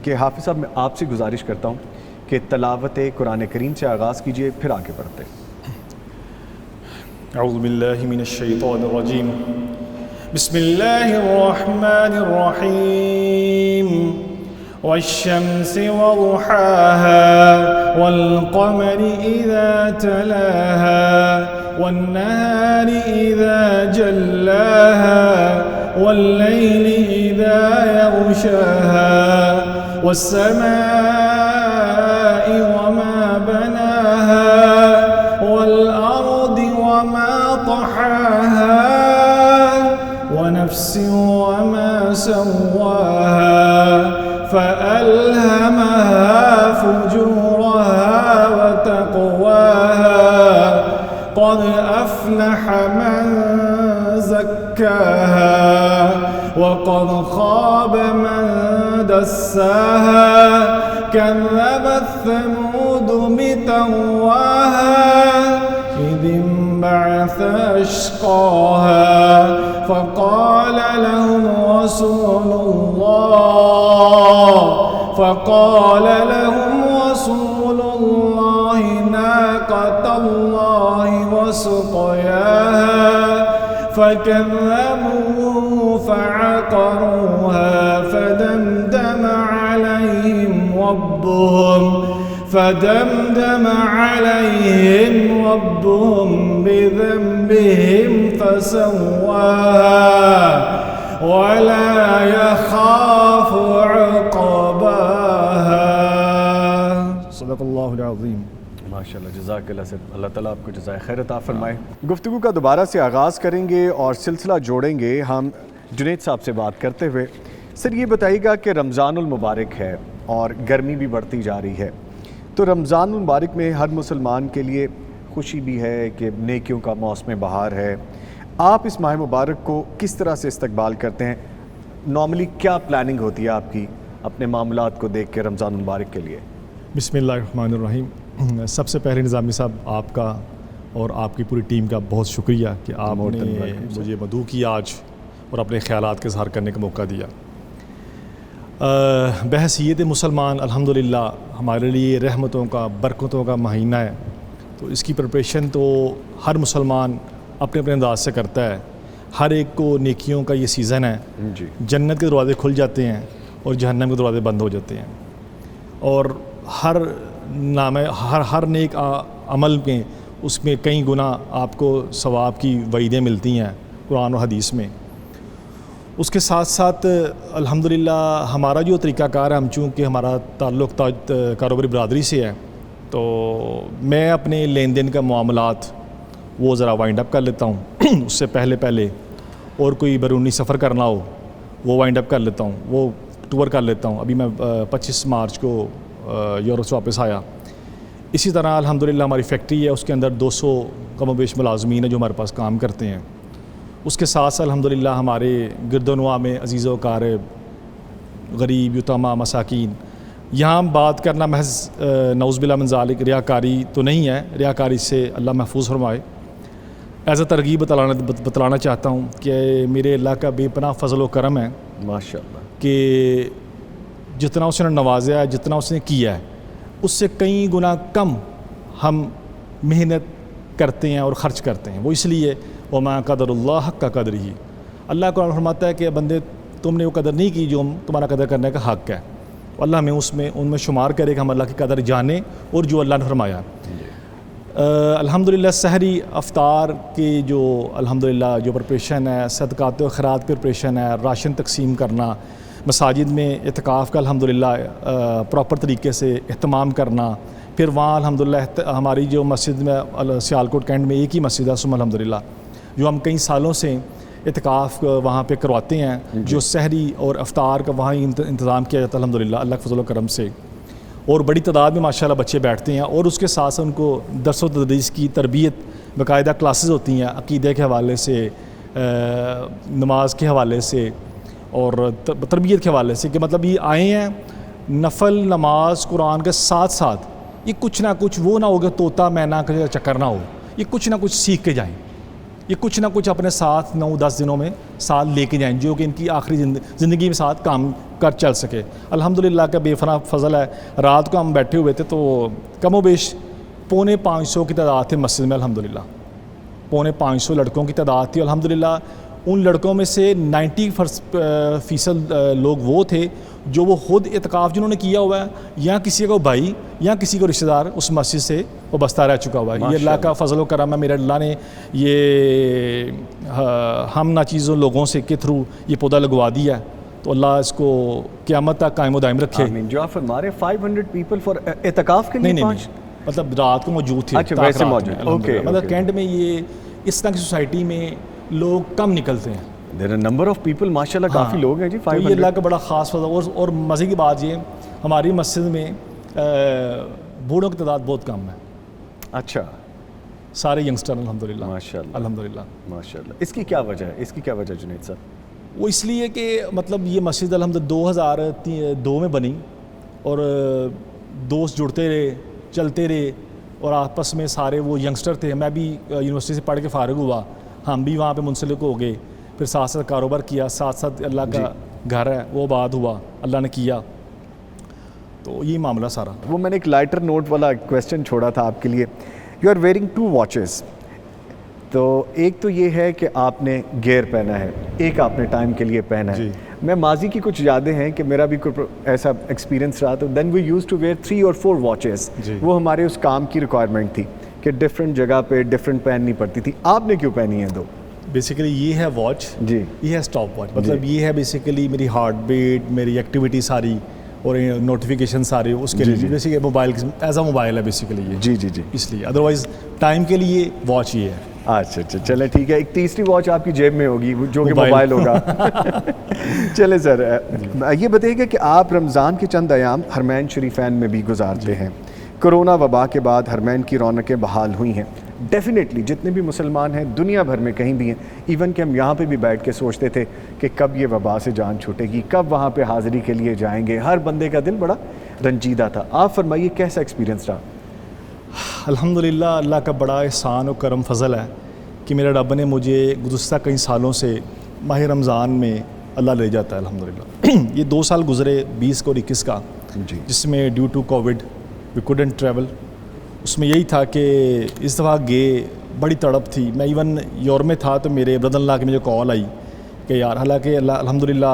کہ حافظ صاحب میں آپ سے گزارش کرتا ہوں کہ تلاوت قرآن کریم سے آغاز کیجئے، پھر آگے بڑھتے ہیں۔ اعوذ باللہ من الشیطان الرجیم، بسم اللہ الرحمن الرحیم، والشمس وضحاها والقمر إذا تلاها والنهار إذا جلاها والليل إذا يغشاها والسماء وما بناها والأرض وما طحاها ونفس وما سواها فألهمها فجورها وتقواها قد أفلح من زكاها وقد خاب من دساها كذبت ثمود بتقواها إذ انبعث أشقاها فقال لهم رسول الله ناقة الله وسقياها فكذبوه فعقروها فدمدم عليهم ربهم بذنبهم فسواها ولا يخاف عقباها۔ صدق اللہ العظیم۔ ماشاءاللہ، جزاک اللہ سر، اللہ تعالیٰ آپ کو جزائے خیر عطا فرمائے۔ گفتگو کا دوبارہ سے آغاز کریں گے اور سلسلہ جوڑیں گے ہم جنید صاحب سے بات کرتے ہوئے۔ سر یہ بتائیے گا کہ رمضان المبارک ہے اور گرمی بھی بڑھتی جا رہی ہے، تو رمضان المبارک میں ہر مسلمان کے لیے خوشی بھی ہے کہ نیکیوں کا موسم بہار ہے۔ آپ اس ماہ مبارک کو کس طرح سے استقبال کرتے ہیں؟ نارملی کیا پلاننگ ہوتی ہے آپ کی اپنے معاملات کو دیکھ کے رمضان المبارک کے لیے؟ بسم اللہ الرحمن الرحیم۔ سب سے پہلے نظامی صاحب آپ کا اور آپ کی پوری ٹیم کا بہت شکریہ کہ آپ نے مجھے مدعو کیا آج اور اپنے خیالات کا اظہار کرنے کا موقع دیا۔ بحیثیت مسلمان الحمدللہ ہمارے لیے رحمتوں کا، برکتوں کا مہینہ ہے، تو اس کی پریپریشن تو ہر مسلمان اپنے اپنے انداز سے کرتا ہے۔ ہر ایک کو نیکیوں کا یہ سیزن ہے جی، جنت کے دروازے کھل جاتے ہیں اور جہنم کے دروازے بند ہو جاتے ہیں، اور ہر نیک عمل میں اس میں کئی گنا آپ کو ثواب کی وعیدیں ملتی ہیں قرآن و حدیث میں۔ اس کے ساتھ ساتھ الحمدللہ ہمارا جو طریقہ کار ہے، ہم چونکہ ہمارا تعلق کاروباری برادری سے ہے، تو میں اپنے لین دین کا معاملات وہ ذرا وائنڈ اپ کر لیتا ہوں اس سے پہلے اور کوئی بیرونی سفر کرنا ہو وہ وائنڈ اپ کر لیتا ہوں، وہ ٹور کر لیتا ہوں۔ ابھی میں 25 مارچ کو یورپ سے واپس آیا۔ اسی طرح الحمدللہ ہماری فیکٹری ہے، اس کے اندر 200 کم و بیش ملازمین ہیں جو ہمارے پاس کام کرتے ہیں۔ اس کے ساتھ ساتھ الحمدللہ ہمارے گرد و نواح میں عزیز و اقارب، غریب، یتیمہ، مساکین، یہاں بات کرنا محض نعوذ باللہ من ذالک ریاکاری تو نہیں ہے، ریاکاری سے اللہ محفوظ فرمائے۔ ایز اے ترغیب بتلانا چاہتا ہوں کہ میرے اللہ کا بے پناہ فضل و کرم ہے ماشاءاللہ کہ جتنا اس نے نوازا ہے، جتنا اس نے کیا ہے، اس سے کئی گنا کم ہم محنت کرتے ہیں اور خرچ کرتے ہیں۔ وہ اس لیے وما قدر اللہ حق قدرہ، اللہ قرآن فرماتا ہے کہ بندے تم نے وہ قدر نہیں کی جو تمہارا قدر کرنے کا حق ہے، اللہ ہمیں ان میں شمار کرے کہ ہم اللہ کی قدر جانیں اور جو اللہ نے فرمایا۔ الحمدللہ سحری افطار کی جو الحمدللہ جو پریپریشن ہے، صدقات و خیرات کی پریپریشن ہے، راشن تقسیم کرنا، مساجد میں اعتکاف کا الحمدللہ پراپر طریقے سے اہتمام کرنا، پھر وہاں الحمدللہ ہماری جو مسجد میں سیالکوٹ کینٹ میں ایک ہی مسجد ہے سم الحمدللہ، جو ہم کئی سالوں سے اعتکاف وہاں پہ کرواتے ہیں، جو سحری اور افطار کا وہاں ہی انتظام کیا جاتا ہے الحمدللہ اللہ کے فضل و کرم سے، اور بڑی تعداد میں ماشاءاللہ بچے بیٹھتے ہیں، اور اس کے ساتھ ساتھ ان کو درس و تدریس کی تربیت باقاعدہ کلاسز ہوتی ہیں، عقیدے کے حوالے سے، نماز کے حوالے سے اور تربیت کے حوالے سے، کہ مطلب یہ آئے ہیں نفل نماز قرآن کے ساتھ ساتھ یہ کچھ نہ کچھ وہ نہ ہوگا طوطا مینا کا چکر نہ ہو، یہ کچھ نہ کچھ سیکھ کے جائیں، یہ کچھ نہ کچھ اپنے ساتھ 9-10 دنوں میں ساتھ لے کے جائیں، جو کہ ان کی آخری زندگی میں ساتھ کر چل سکے. الحمدللہ کا بے پناہ فضل ہے. رات کو ہم بیٹھے ہوئے تھے تو کم و بیش 450 کی تعداد تھی مسجد میں. الحمدللہ 450 لڑکوں کی تعداد تھی. الحمدللہ ان لڑکوں میں سے 90% لوگ وہ تھے جو وہ خود اعتکاف جنہوں نے کیا ہوا ہے, یا کسی کو بھائی یا کسی کو رشتہ دار اس مسجد سے وابستہ رہ چکا ہوا ہے. یہ اللہ کا فضل و کرم ہے. میرے اللہ نے یہ ہم ناچیزوں لوگوں سے کے تھرو یہ پودا لگوا دیا ہے, تو اللہ اس کو قیامت تک قائم و دائم رکھے. آمین. جو آپ فرما رہے ہیں 500 پیپل فار اعتکاف کے لیے؟ نہیں, مطلب رات کو موجود تھے. اچھا, ویسے موجود. اوکے. مطلب کینٹ میں یہ اس طرح کی سوسائٹی میں لوگ کم نکلتے ہیں. There are number of people, ماشاء اللہ کافی لوگ ہیں جی. 500. یہ اللہ کا بڑا خاص فضل. اور مزے کی بات یہ, ہماری مسجد میں بوڑھوں کی تعداد بہت کم ہے. اچھا, سارے ینگسٹر الحمدللہ. ماشاء اللہ, الحمدللہ, ماشاء اللہ. اس کی کیا وجہ ہے؟ اس کی کیا وجہ جنید صاحب؟ وہ اس لیے کہ مطلب یہ مسجد الحمدللہ 2002 میں بنی, اور دوست جڑتے رہے, چلتے رہے, اور آپس میں سارے وہ ینگسٹر تھے. میں بھی یونیورسٹی سے پڑھ کے فارغ ہوا, ہم بھی وہاں پہ منسلک ہو گئے. پھر ساتھ ساتھ کاروبار کیا, ساتھ ساتھ اللہ کا گھر ہے وہ آباد ہوا, اللہ نے کیا. تو یہ معاملہ سارا. وہ میں نے ایک لائٹر نوٹ والا کویسچن چھوڑا تھا آپ کے لیے. You are wearing 2 watches. تو ایک تو یہ ہے کہ آپ نے گیئر پہنا ہے, ایک آپ نے ٹائم کے لیے پہنا ہے. میں ماضی کی کچھ یادیں ہیں کہ میرا بھی کوئی ایسا ایکسپیرینس رہا, تو دین وی یوز ٹو ویئر 3 اور 4 واچز. وہ ہمارے اس کام کی ریکوائرمنٹ تھی کہ ڈفرینٹ جگہ پہ ڈفرینٹ پہننی پڑتی تھی. آپ نے کیوں پہنی ہیں 2؟ بیسیکلی یہ ہے واچ, جی, یہ ہے اسٹاپ واچ. مطلب یہ ہے بیسیکلی میری ہارٹ بیٹ, میری ایکٹیویٹی ساری, اور نوٹیفیکیشن سارے اس کے لیے. Basically mobile as a mobile ہے بیسیکلی یہ. جی جی جی, اس لیے. ادروائز ٹائم کے لیے واچ یہ ہے. اچھا اچھا, چلیں ٹھیک ہے. ایک تیسری واچ آپ کی جیب میں ہوگی جو کہ موبائل ہوگا. چلیں سر, یہ بتائیے گا کہ آپ رمضان کے چند ایام حرمین شریفین میں بھی گزارتے ہیں. کرونا وبا کے بعد حرمین کی رونقیں بحال ہوئی ہیں. ڈیفینیٹلی جتنے بھی مسلمان ہیں دنیا بھر میں کہیں بھی ہیں, ایون کہ ہم یہاں پہ بھی بیٹھ کے سوچتے تھے کہ کب یہ وبا سے جان چھوٹے گی, کب وہاں پہ حاضری کے لیے جائیں گے. ہر بندے کا دل بڑا رنجیدہ تھا. آپ فرمائیے کیسا ایکسپیرینس رہا؟ الحمدللہ اللہ کا بڑا احسان و کرم فضل ہے کہ میرے رب نے مجھے گزشتہ کئی سالوں سے ماہ رمضان میں اللہ لے جاتا ہے. الحمدللہ یہ 2 سال گزرے 20 اور 21 کا, جس میں due to COVID we couldn't travel. اس میں یہی تھا کہ اس دفعہ گئے, بڑی تڑپ تھی. میں ایون یورپ میں تھا تو میرے برادر اللہ کی مجھے کال آئی کہ یار, حالانکہ اللہ الحمدللہ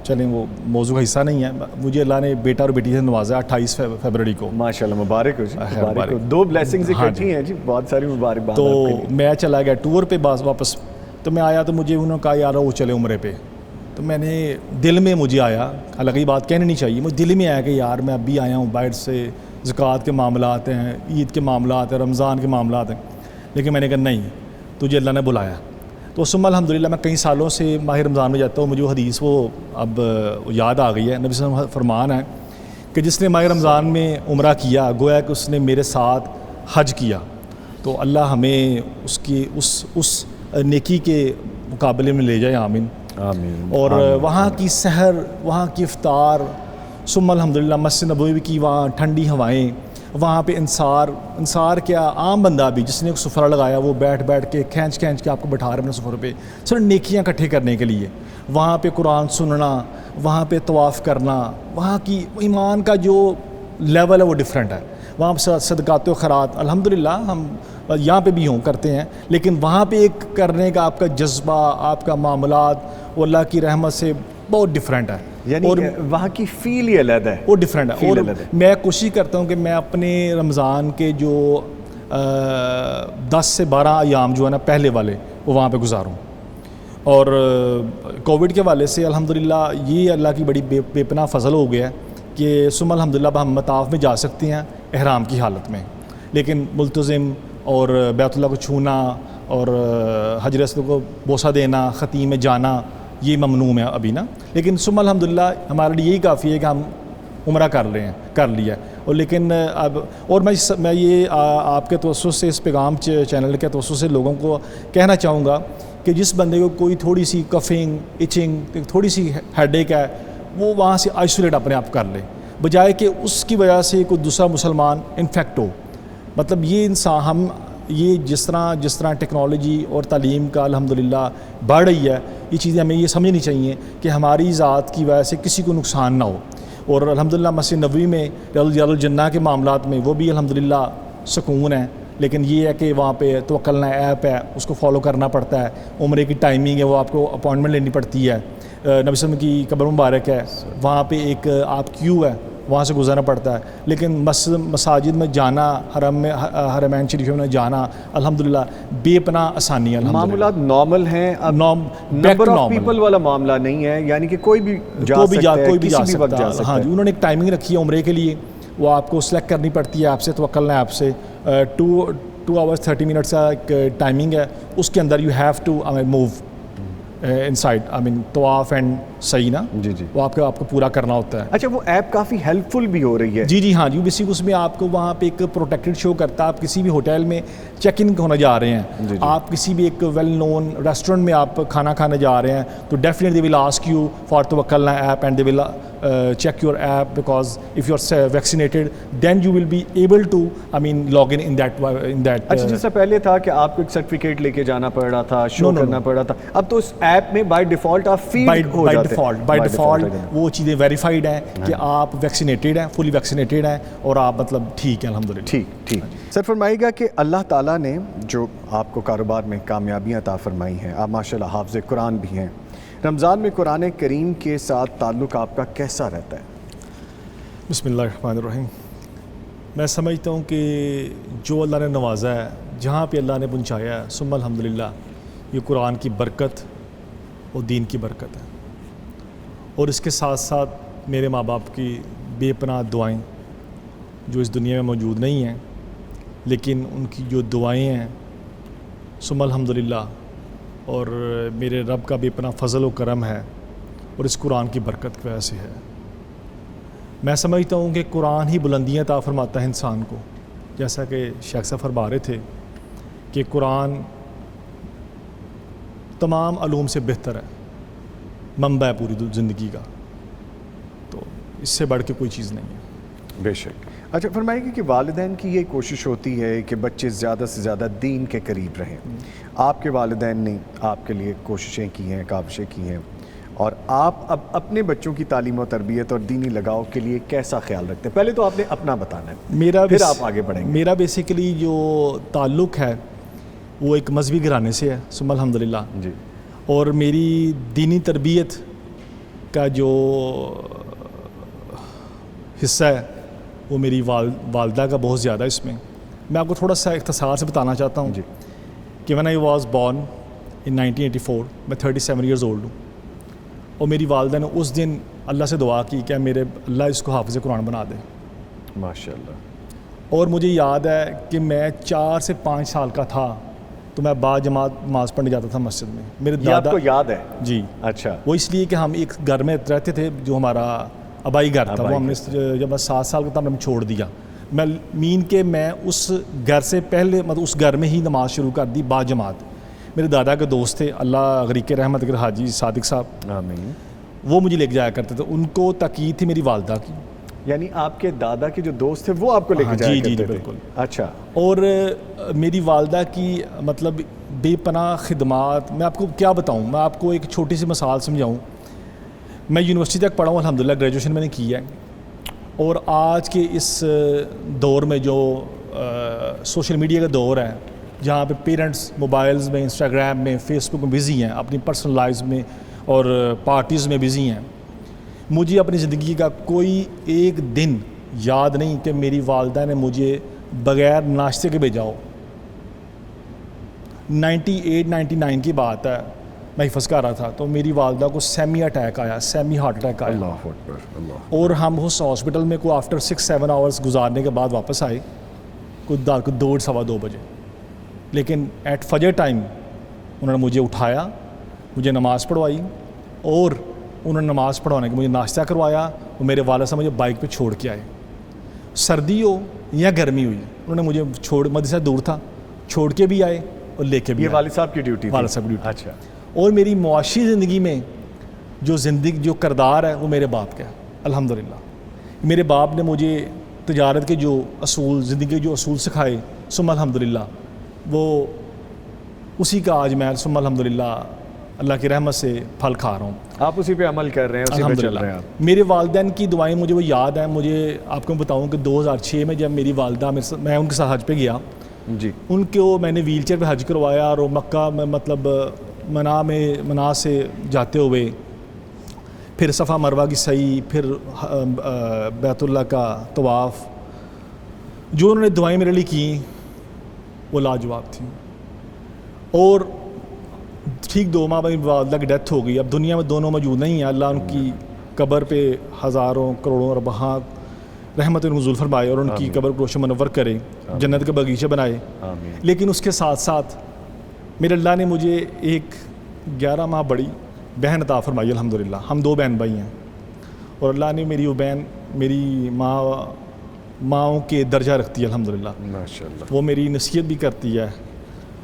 چلیں وہ موضوع کا حصہ نہیں ہے, مجھے اللہ نے بیٹا اور بیٹی سے نوازا 28 فروری کو. ماشاءاللہ, مبارک ہو جی, مبارک ہو. 2 بلیسنگز اکٹھی ہیں جی, بہت ساری مبارکباد. تو میں چلا گیا ٹور پہ واپس. تو میں آیا تو مجھے انہوں نے کہا یار وہ چلے عمرے پہ. تو میں نے دل میں مجھے آیا, حالانکہ یہ بات کہنے نہیں چاہیے, مجھے دل میں آیا کہ یار میں اب بھی آیا ہوں باہر سے, زکوٰۃ کے معاملات ہیں, عید کے معاملات ہیں, رمضان کے معاملات ہیں. لیکن میں نے کہا نہیں, تجھے اللہ نے بلایا. تو ثم الحمدللہ میں کئی سالوں سے ماہ رمضان میں جاتا ہوں. مجھے وہ حدیث وہ اب یاد آ گئی ہے. نبی صلی اللہ علیہ وسلم فرمان ہے کہ جس نے ماہ رمضان میں عمرہ کیا گویا کہ اس نے میرے ساتھ حج کیا. تو اللہ ہمیں اس کی اس نیکی کے مقابلے میں لے جائے. آمین آمین. اور وہاں کی سحر, وہاں کی افطار, ثم الحمدللہ مسجد نبوی کی وہاں ٹھنڈی ہوائیں, وہاں پہ انصار کیا عام بندہ بھی جس نے ایک سفرہ لگایا وہ بیٹھ کے کھینچ کے آپ کو بٹھا رہے ہیں اپنے سفر پہ صرف نیکیاں اکٹھے کرنے کے لیے. وہاں پہ قرآن سننا, وہاں پہ طواف کرنا, وہاں کی ایمان کا جو لیول ہے وہ ڈیفرنٹ ہے. وہاں پہ صدقات و خیرات الحمدللہ ہم یہاں پہ بھی کرتے ہیں, لیکن وہاں پہ ایک کرنے کا آپ کا جذبہ, آپ کا معاملات وہ اللہ کی رحمت سے بہت ڈیفرنٹ ہے. یعنی اور وہاں کی فیل ہی الگ ہے, وہ ڈیفرنٹ ہے. اور میں کوشش کرتا ہوں کہ میں اپنے رمضان کے جو 10 سے 12 ایام جو ہے نا پہلے والے وہ وہاں پہ گزاروں. اور کووڈ کے حوالے سے الحمدللہ یہ اللہ کی بڑی بے پناہ فضل ہو گیا ہے کہ ثم الحمدللہ ہم مطاف میں جا سکتے ہیں احرام کی حالت میں, لیکن ملتزم اور بیت اللہ کو چھونا اور حجر اسود کو بوسہ دینا, خطیم میں جانا, یہ ممنوع ہے ابھی نا. لیکن ثم الحمدللہ ہمارے لیے یہی کافی ہے کہ ہم عمرہ کر لیا. اور لیکن اب اور میں یہ آپ کے توسط سے, اس پیغام چینل کے توسط سے لوگوں کو کہنا چاہوں گا کہ جس بندے کو کوئی تھوڑی سی کفنگ, ایچنگ, تھوڑی سی ہیڈ ایک ہے, وہ وہاں سے آئسولیٹ اپنے آپ کر لے, بجائے کہ اس کی وجہ سے کوئی دوسرا مسلمان انفیکٹ ہو. مطلب یہ انسان یہ جس طرح ٹیکنالوجی اور تعلیم کا الحمدللہ بڑھ رہی ہے، یہ چیزیں ہمیں یہ سمجھنی چاہیے کہ ہماری ذات کی وجہ سے کسی کو نقصان نہ ہو. اور الحمدللہ مسجد نبوی میں ریاض الجنہ کے معاملات میں وہ بھی الحمدللہ سکون ہے. لیکن یہ ہے کہ وہاں پہ توکلنا ایپ ہے، اس کو فالو کرنا پڑتا ہے. عمرے کی ٹائمنگ ہے، وہ آپ کو اپائنٹمنٹ لینی پڑتی ہے. نبی صلی اللہ علیہ وسلم کی قبر مبارک ہے، وہاں پہ ایک آپ کیو ہے، وہاں سے گزرنا پڑتا ہے. لیکن مساجد میں جانا، حرمین شریفوں میں جانا الحمدللہ بے پناہ آسانی ہے. معاملات نارمل ہیں، اب نمبر آف پیپل والا معاملہ نہیں ہے، یعنی کہ کوئی بھی جا سکتا ہے، کسی بھی وقت جا سکتا ہے. ہاں جی، انہوں نے ایک ٹائمنگ رکھی ہے عمرے کے لیے، وہ آپ کو سلیکٹ کرنی پڑتی ہے ایپ سے، توکلنا ایپ سے. 2 hours 30 minutes کا ایک ٹائمنگ ہے، اس کے اندر you have to move inside طواف اینڈ سعی نا، جی وہ آپ کو پورا کرنا ہوتا ہے. اچھا، وہ ایپ کافی ہیلپ فل بھی ہو رہی ہے. جی ہاں جی، بیسک اس میں آپ کو وہاں پہ ایک پروٹیکٹڈ شو کرتا ہے. آپ کسی بھی ہوٹل میں چیک ان ہونے جا رہے ہیں، آپ کسی بھی ایک ویل نون ریسٹورینٹ میں آپ کھانا کھانے جا رہے ہیں، تو definitely they will ask you for Tawakkalna app and they will check your app, because if you are vaccinated then you will be able to log in that اچھا، جس سے پہلے تھا کہ آپ کو ایک سرٹیفکیٹ لے کے جانا پڑ رہا تھا، شو کرنا پڑ رہا تھا، اب تو اس ایپ میں بائی ڈیفالٹ آپ فیڈ ہو جاتے ہیں. بائی ڈیفالٹ وہ چیزیں ویریفائڈ ہیں کہ آپ ویکسینیٹیڈ ہیں، فلی ویکسینیٹیڈ ہیں، اور آپ مطلب ٹھیک ہیں الحمدللہ. ٹھیک. سر فرمائیے گا کہ اللہ تعالیٰ نے جو آپ کو کاروبار میں کامیابیاں عطا فرمائی ہیں، آپ ماشاءاللہ حافظ قرآن بھی ہیں، رمضان میں قرآن کریم کے ساتھ تعلق آپ کا کیسا رہتا ہے؟ بسم اللہ الرحمن الرحیم. میں سمجھتا ہوں کہ جو اللہ نے نوازا ہے، جہاں پہ اللہ نے پہنچایا ہے، ثم الحمدللہ، یہ قرآن کی برکت اور دین کی برکت ہے. اور اس کے ساتھ ساتھ میرے ماں باپ کی بے پناہ دعائیں جو اس دنیا میں موجود نہیں ہیں، لیکن ان کی جو دعائیں ہیں، ثم الحمدللہ، اور میرے رب کا بے پناہ فضل و کرم ہے، اور اس قرآن کی برکت کی وجہ سے ہے. میں سمجھتا ہوں کہ قرآن ہی بلندیاں عطا فرماتا ہے انسان کو. جیسا کہ شیخ صاحب فرما رہے تھے کہ قرآن تمام علوم سے بہتر ہے، منبع ہے پوری زندگی کا، تو اس سے بڑھ کے کوئی چیز نہیں ہے. بے شک. اچھا فرمائیے کہ والدین کی یہ کوشش ہوتی ہے کہ بچے زیادہ سے زیادہ دین کے قریب رہیں. آپ کے والدین نے آپ کے لیے کوششیں کی ہیں، کاوشیں کی ہیں، اور آپ اب اپنے بچوں کی تعلیم و تربیت اور دینی لگاؤ کے لیے کیسا خیال رکھتے ہیں؟ پہلے تو آپ نے اپنا بتانا ہے، پھر آپ آگے بڑھیں گے. میرا بیسیکلی جو تعلق ہے وہ ایک مذہبی گھرانے سے ہے، ثم الحمدللہ. جی. اور میری دینی تربیت کا جو حصہ ہے وہ میری والدہ کا بہت زیادہ اس میں. میں آپ کو تھوڑا سا اختصار سے بتانا چاہتا ہوں کہ when I was born in 1984، میں 37 ایئرز اولڈ ہوں، اور میری والدہ نے اس دن اللہ سے دعا کی کہ میرے اللہ اس کو حافظ قرآن بنا دے. ماشاءاللہ. اور مجھے یاد ہے کہ میں 4 سے 5 سال کا تھا تو میں با جماعت نماز پڑھنے جاتا تھا مسجد میں. میرے دادا، آپ کو یاد ہے؟ جی. اچھا. وہ اس لیے کہ ہم ایک گھر میں رہتے تھے جو ہمارا آبائی گھر تھا، وہ ہم نے جب میں 7 سال کا تھا ہم نے چھوڑ دیا. میں اس گھر سے پہلے مطلب اس گھر میں ہی نماز شروع کر دی با جماعت. میرے دادا کے دوست تھے، اللہ غریق رحمت کر، حاجی صادق صاحب، آمین، وہ مجھے لے کے جایا کرتے تھے. ان کو تاکید تھی میری والدہ کی. یعنی آپ کے دادا کے جو دوست تھے وہ آپ کو لے کے جایا کرتے تھے؟ جی بالکل. اچھا. اور میری والدہ کی مطلب بے پناہ خدمات، میں آپ کو کیا بتاؤں. میں آپ کو ایک چھوٹی سی مثال سمجھاؤں. میں یونیورسٹی تک پڑھا ہوں الحمدللہ، گریجویشن میں نے کی ہے. اور آج کے اس دور میں جو سوشل میڈیا کا دور ہے، جہاں پہ پیرنٹس موبائلز میں، انسٹاگرام میں، فیس بک میں بزی ہیں، اپنی پرسنل لائف میں اور پارٹیز میں بزی ہیں، مجھے اپنی زندگی کا کوئی ایک دن یاد نہیں کہ میری والدہ نے مجھے بغیر ناشتے کے بھیجا ہو. 98-99 کی بات ہے، میں حفظ کر رہا تھا تو میری والدہ کو سیمی اٹیک آیا، سیمی ہارٹ اٹیک آیا. اللہ اکبر. اللہ. اور ہم اس ہاسپٹل میں کوئی آفٹر 6-7 آورس گزارنے کے بعد واپس آئے، کوئی 2-2:15 بجے. لیکن ایٹ فجر ٹائم انہوں نے مجھے اٹھایا، مجھے نماز پڑھوائی، اور انہوں نے نماز پڑھوانے کے مجھے ناشتہ کروایا، اور میرے والد صاحب مجھے بائک پہ چھوڑ کے آئے. سردی ہو یا گرمی ہوئی، انہوں نے مجھے مدرسہ دور تھا، چھوڑ کے بھی آئے اور لے کے بھی. یہ والد صاحب کی ڈیوٹی؟ والد صاحب کی ڈیوٹی. اچھا. اور میری معاشی زندگی میں جو کردار ہے وہ میرے باپ کا ہے الحمدللہ. میرے باپ نے مجھے تجارت کے جو اصول، زندگی کے جو اصول سکھائے، ثم الحمدللہ وہ اسی کا آج میں ثم الحمدللہ اللہ کی رحمت سے پھل کھا رہا ہوں. آپ اسی پہ عمل کر رہے ہیں, اسی پہ چل رہے ہیں آپ. میرے والدین کی دعائیں مجھے وہ یاد ہیں. مجھے آپ کو بتاؤں کہ 2006 میں جب میری والدہ میں ان کے ساتھ حج پہ گیا, جی, ان کو میں نے ویل چیئر پہ حج کروایا, اور مکہ میں مطلب منا سے جاتے ہوئے پھر صفا مروہ کی سعی, پھر بیت اللہ کا طواف, جو انہوں نے دعائیں میرے لیے کی وہ لاجواب تھیں. اور ٹھیک 2 ماہ بعد والدہ کی ڈیتھ ہو گئی. اب دنیا میں دونوں موجود نہیں ہیں. اللہ ان کی قبر پہ ہزاروں کروڑوں ارباں رحمت نزول فرمائے اور ان کی قبر کو روشن منور کرے, جنت کے باغیچے بنائے. لیکن اس کے ساتھ ساتھ میرے اللہ نے مجھے ایک 11 ماہ بڑی بہن عطا فرمائی الحمدللہ. ہم 2 بہن بھائی ہیں, اور اللہ نے میری وہ بہن میری ماؤں کے درجہ رکھتی ہے الحمدللہ. ماشاءاللہ. وہ میری نصیحت بھی کرتی ہے,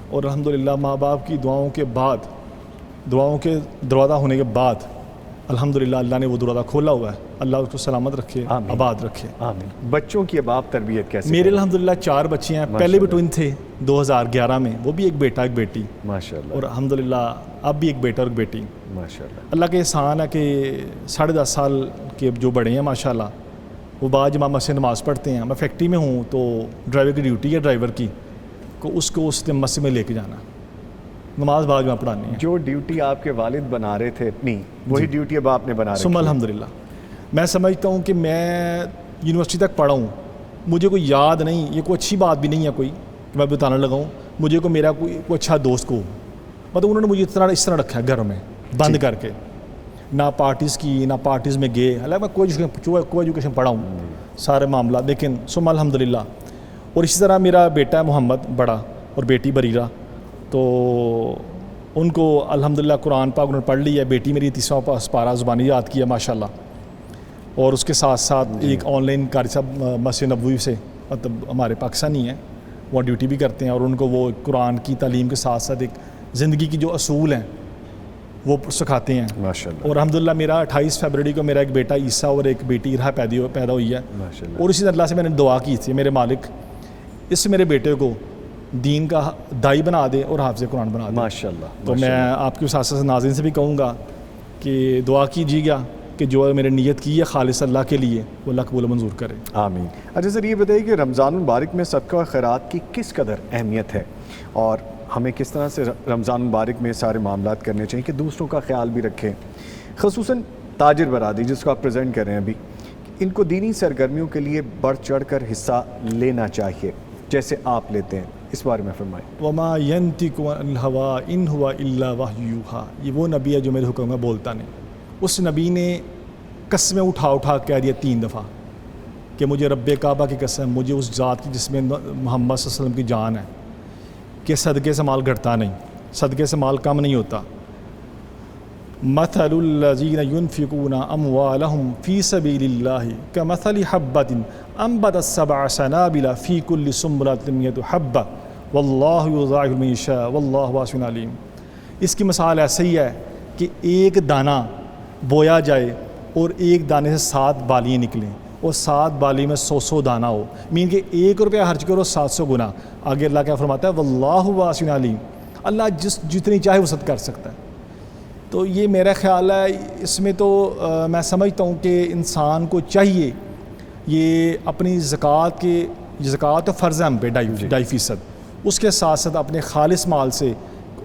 اور الحمدللہ ماں باپ کی دعاؤں کے دروازہ ہونے کے بعد الحمدللہ اللہ نے وہ دروازہ کھولا ہوا ہے. اللہ اس کو سلامت رکھے, آباد رکھے. آمین. بچوں کی اب آپ تربیت کیسے؟ میرے الحمدللہ 4 بچے ہیں. پہلے بھی ٹوئن تھے 2011 میں, وہ بھی ایک بیٹا ایک بیٹی, ماشاءاللہ. اور الحمدللہ اب بھی ایک بیٹا اور ایک بیٹی. ماشاءاللہ. اللہ کے احسان ہے کہ 10.5 سال کے جو بڑے ہیں ماشاءاللہ, وہ بعد جمعہ مسجد نماز پڑھتے ہیں. میں فیکٹری میں ہوں تو ڈرائیور کی ڈیوٹی ہے, ڈرائیور کی کو اس مسجد میں لے کے جانا, نماز بعد میں پڑھانی ہے. جو ڈیوٹی آپ کے والد بنا رہے تھے اپنی, وہی ڈیوٹی اب آپ نے بنا رہی. ثم الحمدللہ. میں سمجھتا ہوں کہ میں یونیورسٹی تک پڑھا ہوں, مجھے کوئی یاد نہیں, یہ کوئی اچھی بات بھی نہیں ہے کوئی کہ میں بتانے لگاؤں. مجھے کو میرا کوئی اچھا دوست کو, مطلب انہوں نے مجھے اس طرح رکھا ہے گھر میں بند کر کے, نہ پارٹیز کی, نہ پارٹیز میں گئے. حالانکہ میں کوئی ایجوکیشن پڑھا ہوں سارے معاملات, لیکن ثم الحمدللہ. اور اسی طرح میرا بیٹا ہے محمد بڑا, اور بیٹی بریرہ, تو ان کو الحمدللہ قرآن پاک انہوں نے پڑھ لی ہے. بیٹی میری 30واں پارہ زبانی یاد کیا ماشاءاللہ. اور اس کے ساتھ ساتھ ایک آن لائن قاری صاحب مسجد نبوی سے, مطلب ہمارے پاکستانی ہیں, وہ ڈیوٹی بھی کرتے ہیں, اور ان کو وہ قرآن کی تعلیم کے ساتھ ساتھ ایک زندگی کی جو اصول ہیں وہ سکھاتے ہیں ماشاءاللہ. اور الحمدللہ میرا 28 فروری کو میرا ایک بیٹا عیسیٰ اور ایک بیٹی ارحا پیدا ہوئی ہے. اور اسی اللہ سے میں نے دعا کی تھی, میرے مالک اس میرے بیٹے کو دین کا دائی بنا دے اور حافظ قرآن بنا دے ماشاءاللہ. تو میں آپ کے ساتھ ناظرین سے بھی کہوں گا کہ دعا کیجیے گا کہ جو میرے نیت کی ہے خالص اللہ کے لیے, وہ اللہ قبول منظور کرے. آمین. اچھا سر, یہ بتائیے کہ رمضان المبارک میں صدقہ و خیرات کی کس قدر اہمیت ہے, اور ہمیں کس طرح سے رمضان المبارک میں سارے معاملات کرنے چاہیے کہ دوسروں کا خیال بھی رکھیں, خصوصاً تاجر برادری جس کو آپ پریزنٹ کر رہے ہیں ابھی, ان کو دینی سرگرمیوں کے لیے بڑھ چڑھ کر حصہ لینا چاہیے جیسے آپ لیتے ہیں, اس بارے میں فرمائیں. وما ينطق عن الهوى ان هو الا وحی یوحی. یہ وہ نبی ہے جو میرے حکم میں بولتا نہیں. اس نبی نے قسمیں اٹھا کہہ دیا 3 دفعہ کہ مجھے رب کعبہ کی قسم, مجھے اس ذات کی جس میں محمد صلی اللہ علیہ وسلم کی جان ہے, کہ صدقے سے مال گھٹتا نہیں, صدقے سے مال کم نہیں ہوتا. مثل الذین ينفقون اموالهم فی سبیل اللہ کمثل حبۃ انبتت 7 سنابل فی کل سنبلۃ 100 حبۃ واللہ یضاعف لمن یشاء واللہ واسع علیم. اس کی مثال ایسے ہی ہے کہ ایک دانہ بویا جائے اور ایک دانے سے 7 بالیاں نکلیں, اور 7 بالی میں 100 دانہ ہو, مین کہ 1 روپیہ خرچ کرو 700 گنا. آگے اللہ کیا فرماتا ہے, واللہ واسع علیم, اللہ جتنی چاہے وہ صدقہ کر سکتا ہے. تو یہ میرا خیال ہے, اس میں تو میں سمجھتا ہوں کہ انسان کو چاہیے یہ اپنی زکوٰۃ تو فرض ہے ہم پہ 2.5%, اس کے ساتھ ساتھ اپنے خالص مال سے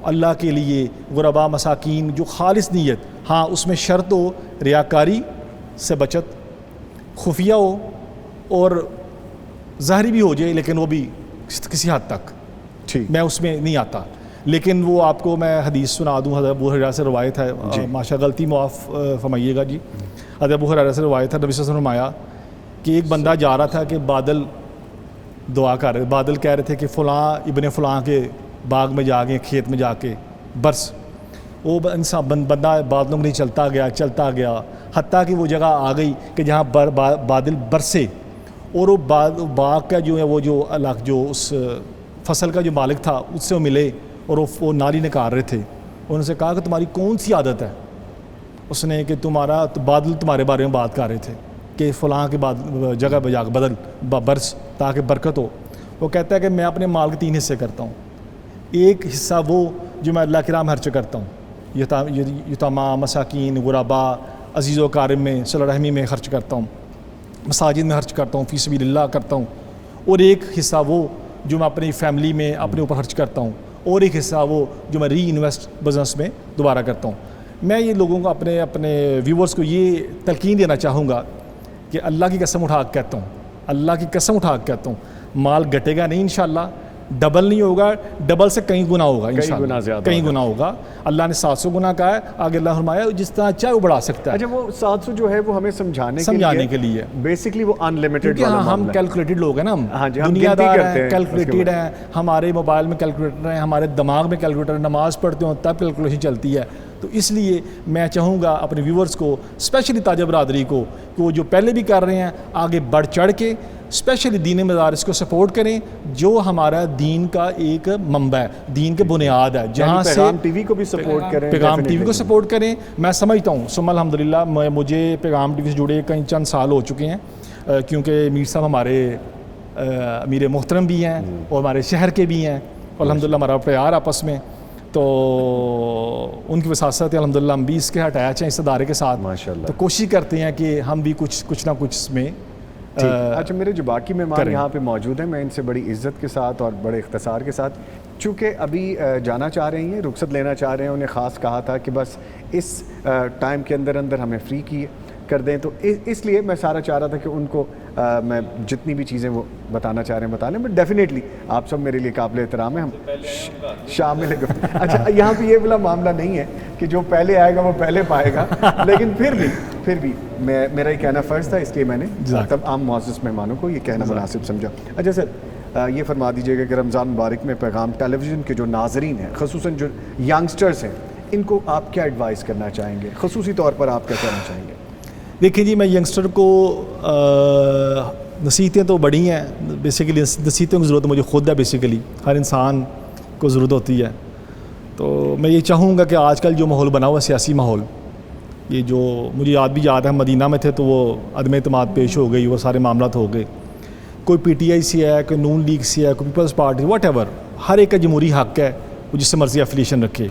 اللہ کے لیے غربا مساکین جو خالص نیت, ہاں اس میں شرط ہو ریاکاری سے بچت, خفیہ ہو اور ظاہری بھی ہو جائے, لیکن وہ بھی کسی حد تک, ٹھیک میں اس میں نہیں آتا. لیکن وہ آپ کو میں حدیث سنا دوں, حضرت ابو ہریرہ سے روایت ہے, ماشاء غلطی معاف فرمائیے گا جی. حضرت ابو ہریرہ سے روایت ہے, نبی صلی اللہ علیہ وسلم نے فرمایا کہ ایک بندہ جا رہا تھا کہ بادل دعا کر رہے, بادل کہہ رہے تھے کہ فلاں ابن فلاں کے باغ میں جا کے, کھیت میں جا کے برس. وہ انسان بندہ بادلوں میں چلتا گیا حتیٰ کہ وہ جگہ آ گئی کہ جہاں بادل برسے, اور وہ باغ کا جو ہے وہ جو اس فصل کا جو مالک تھا اس سے وہ ملے, اور وہ نالی نکال رہے تھے. انہوں نے کہا کہ تمہاری کون سی عادت ہے؟ اس نے کہ بادل تمہارے بارے میں بات کر رہے تھے کہ فلاں کے جگہ پہ جا کے برس تاکہ برکت ہو. وہ کہتا ہے کہ میں اپنے مال کے 3 حصے کرتا ہوں, ایک حصہ وہ جو میں اللہ کے راہ میں خرچ کرتا ہوں، یتاما، مساکین، غربا، عزیز و اقارب میں، صلہ رحمی میں خرچ کرتا ہوں، مساجد میں خرچ کرتا ہوں، فی سبیل اللہ کرتا ہوں، اور ایک حصہ وہ جو میں اپنی فیملی میں اپنے اوپر خرچ کرتا ہوں، اور ایک حصہ وہ جو میں ری انویسٹ بزنس میں دوبارہ کرتا ہوں۔ میں یہ لوگوں کو اپنے ویورز کو یہ تلقین دینا چاہوں گا کہ اللہ کی قسم اٹھا کے کہتا ہوں، اللہ کی قسم اٹھا کے کہتا ہوں، مال گھٹے گا نہیں انشاءاللہ، ڈبل نہیں ہوگا، ڈبل سے کئی گنا ہوگا انشاءاللہ، کئی گنا ہوگا۔ اللہ نے 700 گنا کہا ہے، آگے اللہ فرمایا جس طرح چاہے وہ بڑھا سکتا ہے۔ اچھا وہ 700 جو ہے وہ ہمیں سمجھانے کے لیے بیسکلی وہ ان لمیٹڈ والا معاملہ ہے۔ ہم کیلکولیٹڈ لوگ ہیں نا، ہم جی، ہم دنیا گنتی دار کرتے ہیں، ہیں، کیلکولیٹڈ ہیں، ہمارے موبائل میں کیلکولیٹر ہیں، ہمارے دماغ میں کیلکولیٹر، نماز پڑھتے ہوں تب کیلکولیشن چلتی ہے۔ تو اس لیے میں چاہوں گا اپنے ویورز کو، اسپیشلی تاجر برادری کو، کہ وہ جو پہلے بھی کر رہے ہیں آگے بڑھ چڑھ کے اسپیشلی دینی مدارس کو سپورٹ کریں، جو ہمارا دین کا ایک منبع ہے، دین کے بنیاد ہے، جہاں سے پیغام ٹی وی کو بھی سپورٹ کریں، پیغام ٹی وی کو سپورٹ کریں۔ میں سمجھتا ہوں ثم الحمدللہ مجھے پیغام ٹی وی سے جڑے کئی چند سال ہو چکے ہیں، کیونکہ میر صاحب ہمارے امیر محترم بھی ہیں اور ہمارے شہر کے بھی ہیں، الحمدللہ ہمارا پیار آپس میں، تو ان کی وساطت الحمدللہ ہم بھی اس کے ہٹایا چاہیں اس ادارے کے ساتھ، ماشاءاللہ، تو کوشش کرتے ہیں کہ ہم بھی کچھ نہ کچھ اس میں۔ اچھا میرے جو باقی مہمان یہاں پہ موجود ہیں، میں ان سے بڑی عزت کے ساتھ اور بڑے اختصار کے ساتھ، چونکہ ابھی جانا چاہ رہی ہیں، رخصت لینا چاہ رہے ہیں، انہیں خاص کہا تھا کہ بس اس ٹائم کے اندر ہمیں فری کر دیں، تو اس لیے میں سارا چاہ رہا تھا کہ ان کو میں جتنی بھی چیزیں وہ بتانا چاہ رہے ہیں بتا لیں، بٹ ڈیفینیٹلی آپ سب میرے لیے قابل احترام ہیں، ہم شامل ہیں۔ اچھا یہاں پہ یہ والا معاملہ نہیں ہے کہ جو پہلے آئے گا وہ پہلے پائے گا، لیکن پھر بھی میرا یہ کہنا فرض تھا، اس لیے میں نے تب عام معزز مہمانوں کو یہ کہنا مناسب سمجھا۔ اچھا سر یہ فرما دیجیے گا کہ رمضان مبارک میں پیغام ٹیلی ویژن کے جو ناظرین ہیں، خصوصاً جو ینگسٹرز ہیں، ان کو آپ کیا ایڈوائز کرنا چاہیں گے، خصوصی طور پر آپ کیا کہنا چاہیں گے؟ دیکھیں جی، میں ینگسٹر کو نصیحتیں تو بڑی ہیں، بیسیکلی نصیحتوں کی ضرورت مجھے خود ہے، بیسیکلی ہر انسان کو ضرورت ہوتی ہے۔ تو میں یہ چاہوں گا کہ آج کل جو ماحول بنا ہوا سیاسی ماحول، یہ جو مجھے یاد ہے مدینہ میں تھے تو وہ عدم اعتماد پیش ہو گئی، وہ سارے معاملات ہو گئے، کوئی پی ٹی آئی سے ہے، کوئی نون لیگ سے ہے، کوئی پیپلز پارٹی، واٹ ایور، ہر ایک کا جمہوری حق ہے وہ جس سے مرضی افیلیشن رکھے،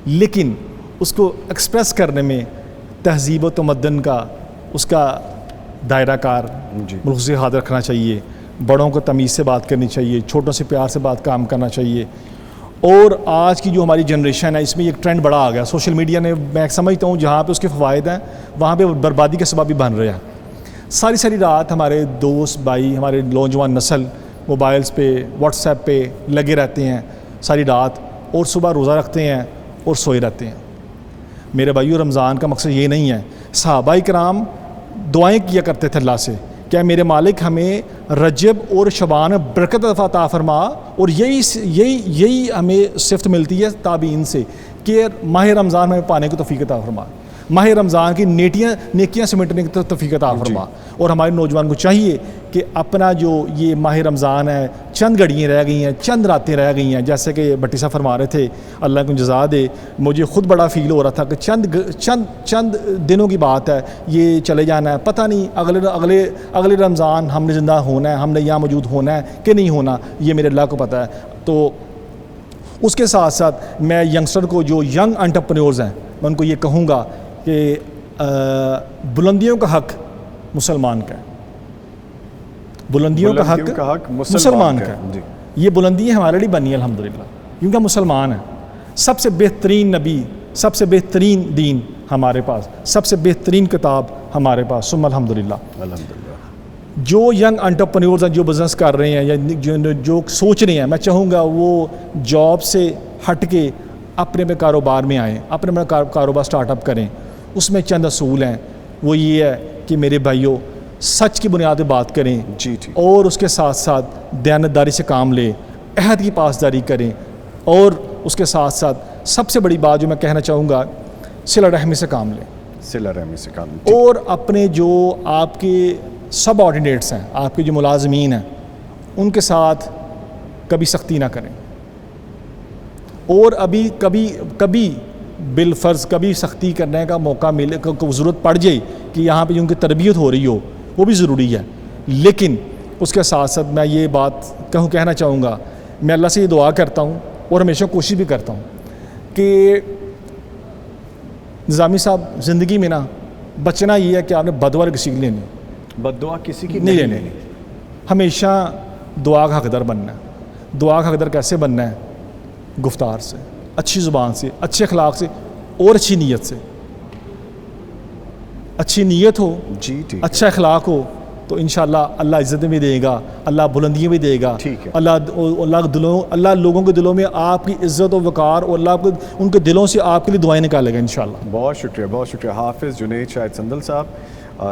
لیکن اس کو ایکسپریس کرنے میں تہذیب و تمدن کا اس کا دائرہ کار ملک سے ہاتھ رکھنا چاہیے، بڑوں کو تمیز سے بات کرنی چاہیے، چھوٹوں سے پیار سے کام کرنا چاہیے۔ اور آج کی جو ہماری جنریشن ہے اس میں ایک ٹرینڈ بڑا آ گیا، سوشل میڈیا نے، میں سمجھتا ہوں جہاں پہ اس کے فوائد ہیں وہاں پہ بربادی کا سبب بھی بن رہا ہے۔ ساری رات ہمارے دوست بھائی، ہمارے نوجوان نسل موبائلز پہ، واٹس ایپ پہ لگے رہتے ہیں ساری رات، اور صبح روزہ رکھتے ہیں اور سوئے رہتے ہیں۔ میرے بھائیو، رمضان کا مقصد یہ نہیں ہے، صحابہ کرام دعائیں کیا کرتے تھے اللہ سے، کیا میرے مالک ہمیں رجب اور شعبان برکت عطا فرما، اور یہی ہمیں صفت ملتی ہے تابعین سے کہ ماہ رمضان میں پانے کو توفیق عطا فرما، ماہ رمضان کی نیکیاں سمیٹنے کی توفیق عطا فرما۔ اور ہمارے نوجوان کو چاہیے کہ اپنا جو یہ ماہ رمضان ہے، چند گھڑیاں رہ گئی ہیں، چند راتیں رہ گئی ہیں، جیسے کہ بٹی صاحب فرما رہے تھے، اللہ کو جزا دے، مجھے خود بڑا فیل ہو رہا تھا کہ چند دنوں کی بات ہے، یہ چلے جانا ہے، پتہ نہیں اگلے رمضان ہم نے زندہ ہونا ہے، ہم نے یہاں موجود ہونا ہے کہ نہیں ہونا، یہ میرے اللہ کو پتہ ہے۔ تو اس کے ساتھ ساتھ میں ینگسٹر کو، جو ینگ انٹرپرینورز ہیں، میں ان کو یہ کہوں گا کہ بلندیوں کا حق مسلمان کا ہے، بلندیوں کا حق مسلمان کا ہے۔ یہ بلندیاں ہمارے لیے بنی الحمدللہ، کیونکہ ہم مسلمان ہیں۔ سب سے بہترین نبی، سب سے بہترین دین ہمارے پاس، سب سے بہترین کتاب ہمارے پاس، ثم الحمدللہ۔ جو ینگ انٹرپرینورز ہیں، جو بزنس کر رہے ہیں یا جو سوچ رہے ہیں، میں چاہوں گا وہ جاب سے ہٹ کے اپنے کاروبار میں آئیں، اپنے کاروبار سٹارٹ اپ کریں۔ اس میں چند اصول ہیں، وہ یہ ہے کہ میرے بھائیوں، سچ کی بنیاد پہ بات کریں، اور اس کے ساتھ ساتھ دیانتداری سے کام لیں، عہد کی پاسداری کریں، اور اس کے ساتھ ساتھ سب سے بڑی بات جو میں کہنا چاہوں گا، صلہ رحمی سے کام لیں، صلہ رحمی سے کام لیں، اور اپنے جو آپ کے سب آرڈینیٹس ہیں، آپ کے جو ملازمین ہیں، ان کے ساتھ کبھی سختی نہ کریں، اور ابھی کبھی بالفرض کبھی سختی کرنے کا موقع ملے، ضرورت پڑ جائے کہ یہاں پہ ان کی تربیت ہو رہی ہو، وہ بھی ضروری ہے، لیکن اس کے ساتھ ساتھ میں یہ بات کہنا چاہوں گا، میں اللہ سے یہ دعا کرتا ہوں اور ہمیشہ کوشش بھی کرتا ہوں کہ نظامی صاحب زندگی میں نا بچنا یہ ہے کہ آپ نے بدوا کسی کی لینی، بد دعا کسی کی نہیں لینی، ہمیشہ دعا کا حقدار بننا ہے۔ دعا کا حقدار کیسے بننا ہے؟ گفتار سے، اچھی زبان سے، اچھے اخلاق سے اور اچھی نیت سے۔ اچھی نیت ہو، جی ٹھیک اچھا اخلاق ہو تو انشاءاللہ اللہ عزتیں بھی دے گا، اللہ بلندیاں بھی دے گا، ٹھیک ہے۔ اللہ لوگوں کے دلوں میں آپ کی عزت و وقار اور اللہ ان کے دلوں سے آپ کے لیے دعائیں نکالے گا انشاءاللہ۔ بہت شکریہ، بہت شکریہ۔ حافظ جنید شاہد سندل صاحب،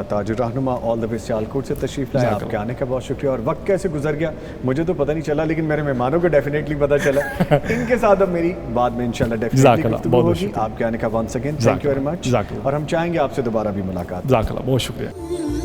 تاج الرہنما آل دا بیسٹ سیالکوٹ سے تشریف لائے، آپ کے آنے کا بہت شکریہ۔ اور وقت کیسے گزر گیا مجھے تو پتہ نہیں چلا، لیکن میرے مہمانوں کو ڈیفینیٹلی پتہ چلا۔ ان کے ساتھ اب میری بعد میں انشاءاللہ ڈیفینیٹلی گفتگو ہوگی۔ آپ کے آنے کا once again thank you very much, اور ہم چاہیں گے آپ سے دوبارہ بھی ملاقات۔ جزاک اللہ، بہت شکریہ۔